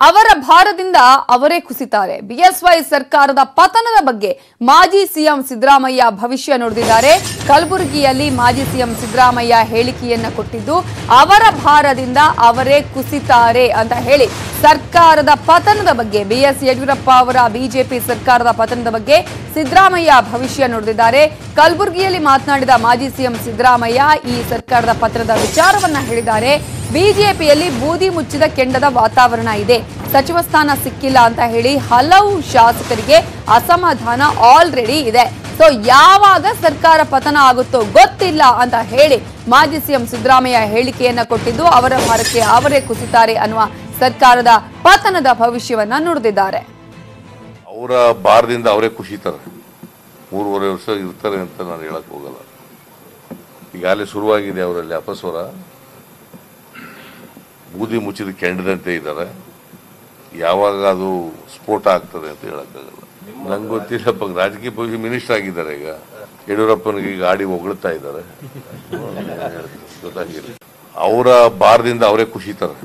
ಅವರ ಭಾರದಿಂದ ಅವರೇ ಕುಸಿತಾರೆ. ಬಿಎಸ್ವೈ ಸರ್ಕಾರದ ಪತನದ ಬಗ್ಗೆ ಮಾಜಿ ಸಿಎಂ ಸಿದ್ದರಾಮಯ್ಯ ಭವಿಷ್ಯ ನುಡಿದಿದ್ದಾರೆ. ಕಲಬುರಗಿಯಲ್ಲಿ ಮಾಜಿ ಸಿಎಂ ಸಿದ್ದರಾಮಯ್ಯ ಹೇಳಿಕೆಯನ್ನ ಕೊಟ್ಟಿದ್ದು ಅವರ ಭಾರದಿಂದ ಅವರೇ ಕುಸಿತಾರೆ ಅಂತ ಹೇಳಿ ಸರ್ಕಾರದ ಪತನದ ಬಗ್ಗೆ ಬಿಎಸ್ ಯಡಿಯೂರಪ್ಪ ಅವರ ಬಿಜೆಪಿ ಸರ್ಕಾರದ ಪತನದ ಬಗ್ಗೆ ಸಿದ್ದರಾಮಯ್ಯ ಭವಿಷ್ಯ ನುಡಿದಿದ್ದಾರೆ. ಕಲಬುರಗಿಯಲ್ಲಿ ಮಾತನಾಡಿದ ಮಾಜಿ ಸಿಎಂ ಸಿದ್ದರಾಮಯ್ಯ ಈ ಸರ್ಕಾರದ ಪತನದ ವಿಚಾರವನ್ನ ಹೇಳಿದ್ದಾರೆ. ಬಿಜೆಪಿಯಲ್ಲಿ ಬೂದಿ ಮುಚ್ಚಿದ ಕೆಂಡದ ವಾತಾವರಣ ಇದೆ, ಸಚಿವ ಸ್ಥಾನ ಸಿಕ್ಕಿಲ್ಲ ಅಂತ ಹೇಳಿ ಹಲವು ಶಾಸಕರಿಗೆ ಅಸಮಾಧಾನ ಆಲ್ರೆಡಿ ಇದೆ. ಸೊ ಯಾವಾಗ ಸರ್ಕಾರ ಪತನ ಆಗುತ್ತೋ ಗೊತ್ತಿಲ್ಲ ಅಂತ ಹೇಳಿ ಮಾಜಿ ಸಿಎಂ ಸಿದ್ದರಾಮಯ್ಯ ಹೇಳಿಕೆಯನ್ನ ಕೊಟ್ಟಿದ್ದು ಅವರ ಭಾರಕ್ಕೆ ಅವರೇ ಕುಸಿತಾರೆ ಅನ್ನುವ ಸರ್ಕಾರದ ಪತನದ ಭವಿಷ್ಯವನ್ನ ನುಡಿದಿದ್ದಾರೆ. ಅವರ ಭಾರದಿಂದ ಅವರೇ ಕುಸಿತಾರೆ, 3.5 ವರ್ಷ ಇರ್ತಾರೆ ಅಂತ ನಾನು ಹೇಳಕ್ ಹೋಗಲ್ಲ. ಈಗಾಗಲೇ ಶುರುವಾಗಿದೆ ಅವರಲ್ಲಿ ಅಪಸ್ವರ, ಬೂದಿ ಮುಚ್ಚಿದ ಕೆಂಡದಂತೆ ಇದ್ದಾರೆ. ಯಾವಾಗ ಅದು ಸ್ಫೋಟ ಆಗ್ತದೆ ಅಂತ ಹೇಳಕ್ಕಾಗಲ್ಲ. ನಂಗೆ ಗೊತ್ತಿಲ್ಲಪ್ಪ, ರಾಜಕೀಯ ಭವಿಷ್ಯ ಮಿನಿಸ್ಟರ್ ಆಗಿದ್ದಾರೆ. ಈಗ ಯಡಿಯೂರಪ್ಪನಿಗೆ ಗಾಡಿ ಹೊಗಳ್ತಾ ಇದ್ದಾರೆ, ಗೊತ್ತಾಗಿಲ್ಲ. ಅವರ ಭಾರದಿಂದ ಅವರೇ ಕುಸಿತಾರೆ.